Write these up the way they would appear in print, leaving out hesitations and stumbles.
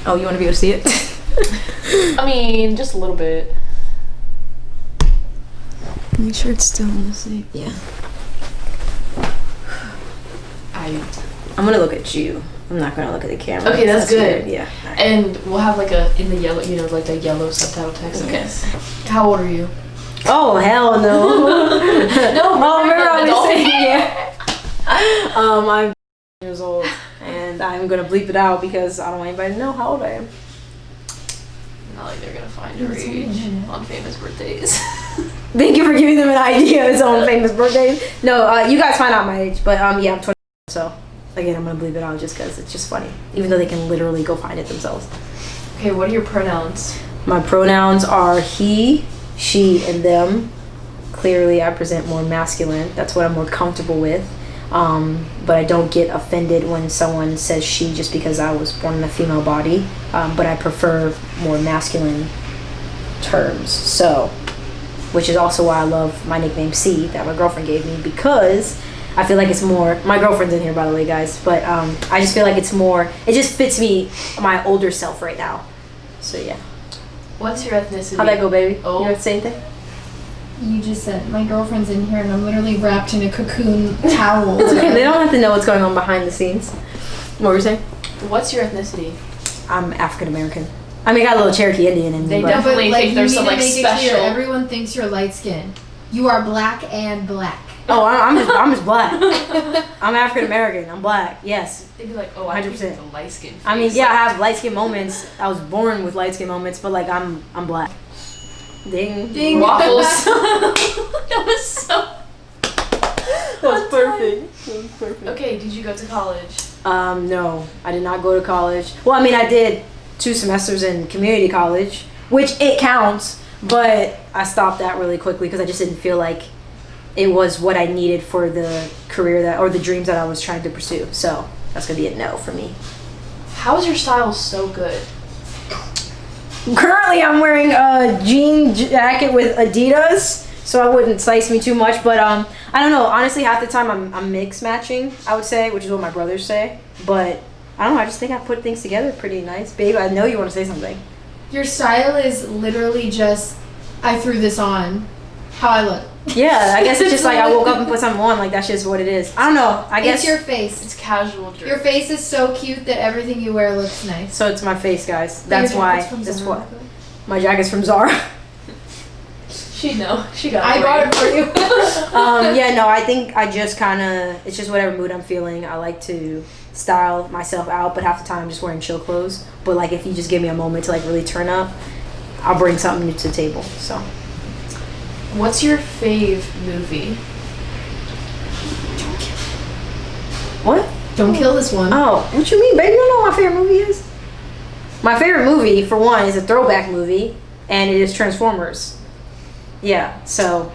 Oh, you want to be able to see it? I mean, just a little bit. Make sure it's still in the same. Yeah. I'm gonna look at you. I'm not gonna look at the camera. Okay, that's good. Weird. Yeah. Right. And we'll have like in the yellow, like the yellow subtitle text. Okay. How old are you? Oh hell no. No. Remember I was saying yeah. I'm years old, and I'm gonna bleep it out because I don't want anybody to know how old I am. Not like they're gonna find your age on famous birthdays. Thank you for giving them an idea of his own famous birthdays. No, you guys find out my age, but yeah, I'm 20. So again, I'm gonna bleep it out just because it's just funny, even though they can literally go find it themselves. Okay, what are your pronouns? My pronouns are he, she, and them. Clearly, I present more masculine. That's what I'm more comfortable with. But I don't get offended when someone says she just because I was born in a female body. But I prefer more masculine terms. So, which is also why I love my nickname C that my girlfriend gave me, because I feel like it's more, my girlfriend's in here by the way guys, but I just feel like it's more, it just fits me, my older self right now. So yeah. What's your ethnicity? How'd that go, baby? Oh. You want to say anything? You just said my girlfriend's in here and I'm literally wrapped in a cocoon towel. It's okay, they don't have to know what's going on behind the scenes. What were you saying? What's your ethnicity? I'm African American. I mean, I got a little Cherokee Indian in me. They but definitely think there's some like special. Clear, everyone thinks you're light skinned. You are black and black. Oh, I'm just black. I'm African American. I'm black. Yes. They'd be like, oh, I 100%. have a light skin. I mean, yeah, I have light skin moments. I was born with light skin moments, but like I'm black. Ding. Ding. Waffles. That was so. That was perfect. That was perfect. Okay, did you go to college? No, I did not go to college. Well, I mean, I did 2 semesters in community college, which it counts, but I stopped that really quickly because I just didn't feel like it was what I needed for the career that, or the dreams that I was trying to pursue. So that's gonna be a no for me. How is your style so good? Currently, I'm wearing a jean jacket with Adidas, so I wouldn't slice me too much. But I don't know. Honestly, half the time I'm mix matching, I would say, which is what my brothers say. But I don't know. I just think I put things together pretty nice. Babe, I know you want to say something. Your style is literally just, I threw this on. How I look. Yeah, I guess it's just like I woke up and put something on. Like that's just what it is. I don't know. I guess it's your face. It's casual dress. Your face is so cute that everything you wear looks nice. so. It's my face, guys. That's why. That's Zara. what. My jacket's from Zara. She got it. I bought it for you. Yeah, no, I think I just kind of, it's just whatever mood I'm feeling. I like to style myself out, but half the time I'm just wearing chill clothes. But like if you just give me a moment to like really turn up, I'll bring something new to the table. So. What's your fave movie? What? Don't kill this one. Oh, what you mean, baby? You don't know what my favorite movie is? My favorite movie, for one, is a throwback movie, and it is Transformers. Yeah, so,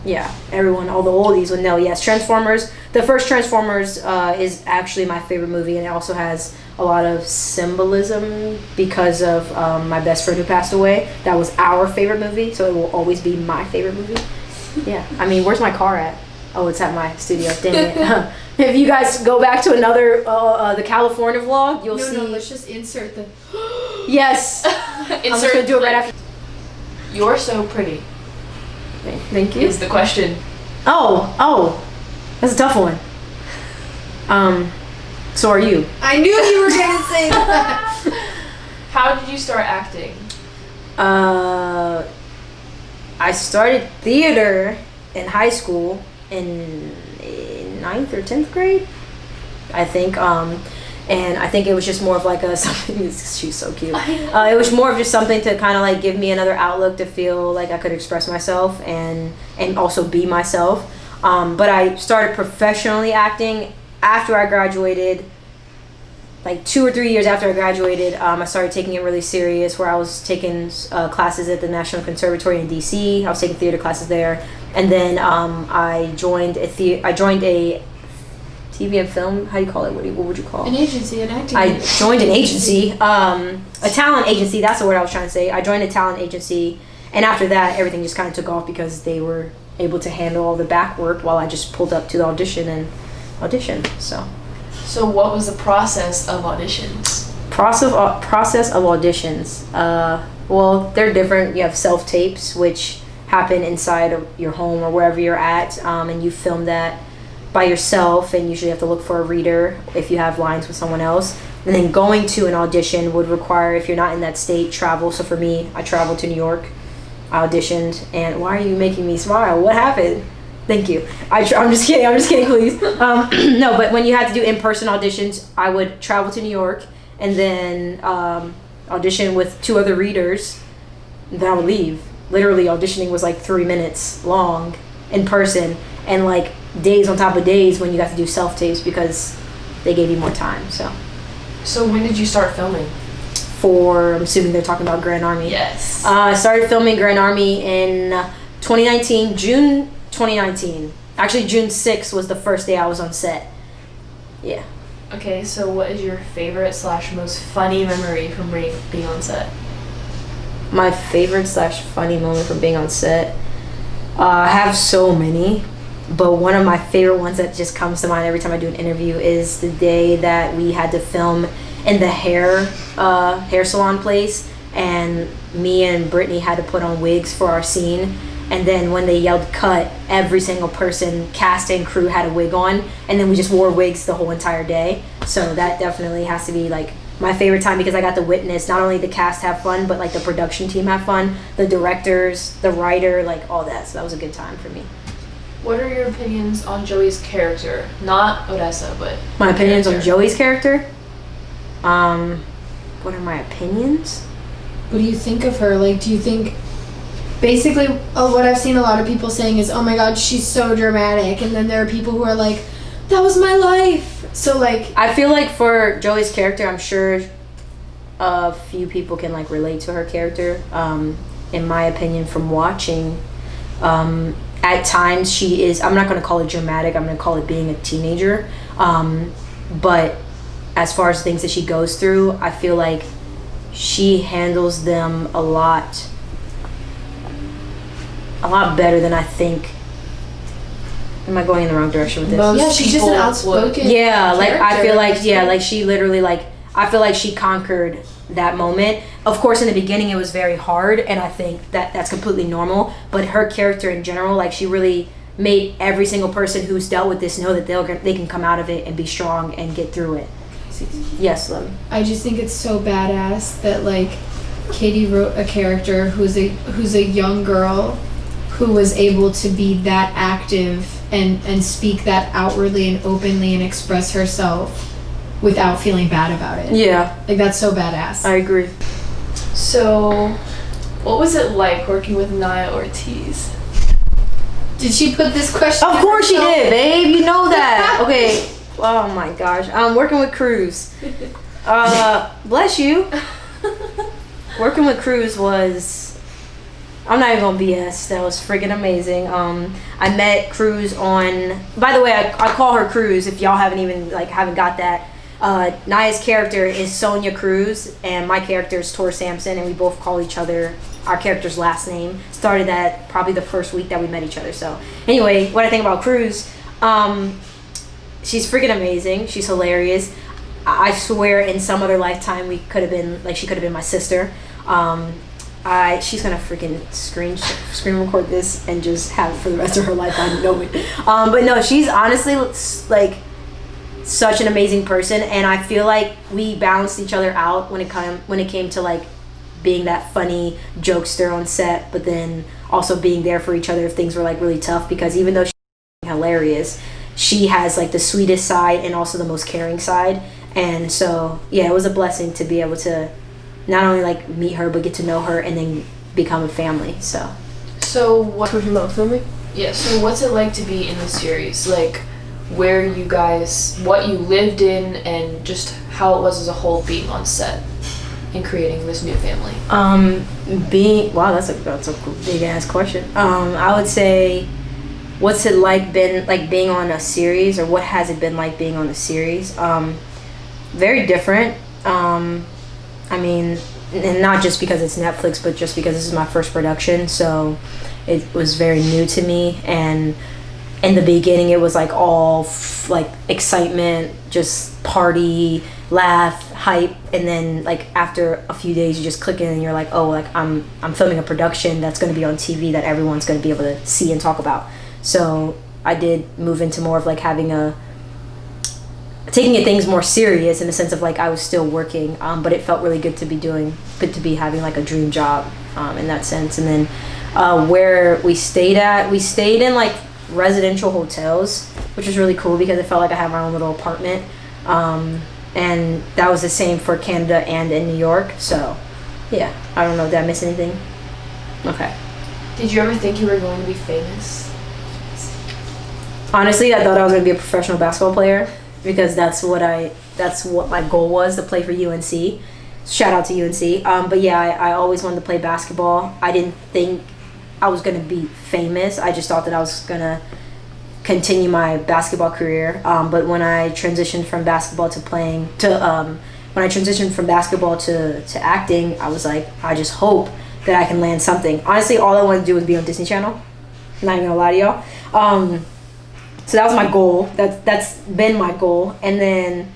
yeah, everyone, all the oldies would know. Yes, Transformers. The first Transformers is actually my favorite movie, and it also has a lot of symbolism because of my best friend who passed away. That was our favorite movie, so it will always be my favorite movie. Yeah, I mean, where's my car at? Oh, it's at my studio. Dang it. If you guys go back to another, the California vlog, you'll see. No, let's just insert the. Yes. I'm just going to do it right after. You're so pretty. Thank you. Is the question. Oh. That's a tough one. So are you? I knew you were going to say that. How did you start acting? I started theater in high school in 9th or 10th grade, I think. And I think it was just more of like a something. She's so cute. It was more of just something to kind of like give me another outlook to feel like I could express myself and also be myself. But I started professionally acting after I graduated. Like 2 or 3 years after I graduated, I started taking it really serious. Where I was taking classes at the National Conservatory in DC. I was taking theater classes there, and then I joined a TV and film. How do you call it? What would you call it? An agency, an acting. I joined an agency, a talent agency. That's the word I was trying to say. I joined a talent agency, and after that, everything just kind of took off because they were able to handle all the back work while I just pulled up to the audition and auditioned. So what was the process of auditions? Process of auditions. Well, they're different. You have self tapes, which happen inside of your home or wherever you're at, and you film that by yourself, and usually have to look for a reader if you have lines with someone else. And then going to an audition would require, if you're not in that state, travel. So for me, I traveled to New York, I auditioned, and why are you making me smile? What happened? Thank you. I'm just kidding, please. No, but when you had to do in-person auditions, I would travel to New York and then audition with 2 other readers, then I would leave. Literally, auditioning was like 3 minutes long in person, and like days on top of days when you got to do self-tapes because they gave you more time. So when did you start filming? I'm assuming they're talking about Grand Army. Yes. I started filming Grand Army in 2019, June 2019. Actually, June 6th was the first day I was on set. Yeah. Okay, so what is your favorite / most funny memory from being on set? My favorite / funny moment from being on set? I have so many, but one of my favorite ones that just comes to mind every time I do an interview is the day that we had to film in the hair salon place, and me and Brittany had to put on wigs for our scene. And then when they yelled cut, every single person, cast and crew, had a wig on, and then we just wore wigs the whole entire day. So that definitely has to be like my favorite time, because I got to witness not only the cast have fun, but like the production team have fun, the directors, the writer, like all that. So that was a good time for me. What are your opinions on Joey's character? Not Odessa, but My opinions on character. Joey's character? What are my opinions? What do you think of her? Like, do you think, basically, what I've seen a lot of people saying is, oh my god, she's so dramatic. And then there are people who are like, that was my life. So, like, I feel like for Joey's character, I'm sure a few people can, like, relate to her character. In my opinion, from watching, at times she is, I'm not going to call it dramatic, I'm going to call it being a teenager. But as far as things that she goes through, I feel like she handles them a lot better than I think. Am I going in the wrong direction with this? Most yeah, she's just an people outspoken. Yeah, like I character. feel like, yeah, like she literally, like, I feel like she conquered that moment. Of course, in the beginning it was very hard, and I think that that's completely normal, but her character in general, like, she really made every single person who's dealt with this know that they can come out of it and be strong and get through it. Yes, Lem. I just think it's so badass that, like, Katie wrote a character who's a young girl who was able to be that active and speak that outwardly and openly and express herself without feeling bad about it. Yeah, Like, that's so badass. I agree. So, what was it like working with Naya Ortiz? Did she put this question? Of in course she herself? did, babe. You know that. Okay. Oh my gosh. I'm working with Cruz. Bless you. Working with Cruz was, I'm not even gonna BS. That was friggin' amazing. I met Cruz on. By the way, I call her Cruz. If y'all haven't got that. Naya's character is Sonia Cruz, and my character is Tor Sampson, and we both call each other our character's last name. Started that probably the first week that we met each other. So anyway, what I think about Cruz, she's freaking amazing. She's hilarious. I swear in some other lifetime we could have been, like, she could have been my sister. She's gonna freaking screen record this and just have it for the rest of her life. I know it. But no, she's honestly like such an amazing person, and I feel like we balanced each other out when it came to like being that funny jokester on set, but then also being there for each other if things were like really tough, because even though she's hilarious, she has like the sweetest side and also the most caring side. And so yeah, it was a blessing to be able to not only like meet her but get to know her and then become a family. So what Talking about filming? Yeah, so what's it like to be in the series? Like, where you guys, what you lived in, and just how it was as a whole being on set and creating this new family? Wow, that's a big ass question. I would say, what's it like being on a series, or what has it been like being on the series? Very different. I mean, and not just because it's Netflix, but just because this is my first production, so it was very new to me, and in the beginning it was like all like excitement, just party, laugh, hype, and then like after a few days you just click in and you're like, oh, like I'm filming a production that's going to be on TV that everyone's going to be able to see and talk about. So I did move into more of like taking it things more serious in the sense of like I was still working, but it felt really good to be having like a dream job in that sense. And then where we stayed in like residential hotels, which was really cool because it felt like I had my own little apartment, and that was the same for Canada and in New York. So yeah, I don't know, did I miss anything? Okay. Did you ever think you were going to be famous? Honestly, I thought I was going to be a professional basketball player because that's what my goal was, to play for UNC. Shout out to UNC. But yeah, I always wanted to play basketball. I didn't think I was going to be famous. I just thought that I was going to continue my basketball career. But when I transitioned from basketball to acting, I was like, I just hope that I can land something. Honestly, all I wanted to do was be on Disney Channel. I'm not even gonna lie to y'all. So that was my goal. That's been my goal. And then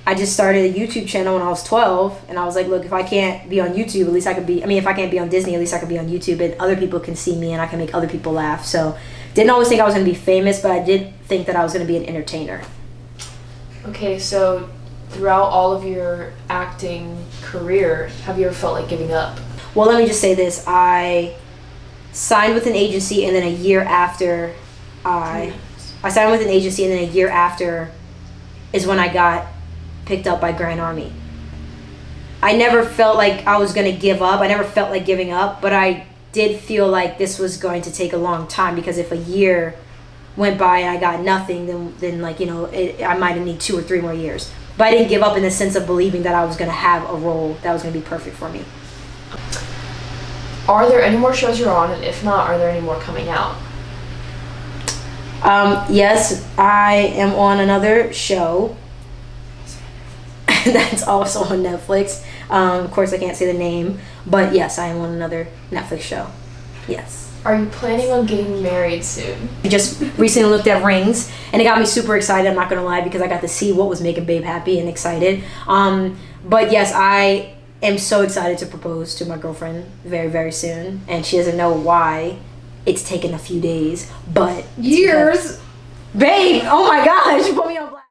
I just started a YouTube channel when I was 12, and I was like, look, if I can't be on YouTube, at least I could be. I mean, if I can't be on Disney, at least I could be on YouTube, and other people can see me, and I can make other people laugh. So didn't always think I was gonna be famous, but I did think that I was gonna be an entertainer. Okay, so throughout all of your acting career, have you ever felt like giving up? Well, let me just say this. I signed with an agency, and then a year after I signed with an agency, and then a year after is when I got picked up by Grand Army. I never felt like I was going to give up. I never felt like giving up, but I did feel like this was going to take a long time, because if a year went by and I got nothing, then like, you know, I might have need 2 or 3 more years. But I didn't give up in the sense of believing that I was going to have a role that was going to be perfect for me. Are there any more shows you're on, and if not, are there any more coming out? Yes, I am on another show that's also on Netflix. Of course, I can't say the name, but yes, I am on another Netflix show. Yes. Are you planning on getting married soon? I just recently looked at rings, and it got me super excited, I'm not going to lie, because I got to see what was making Babe happy and excited. But yes, I am so excited to propose to my girlfriend very, very soon, and she doesn't know why it's taken a few days, but years. Babe, oh my gosh, you put me on blast.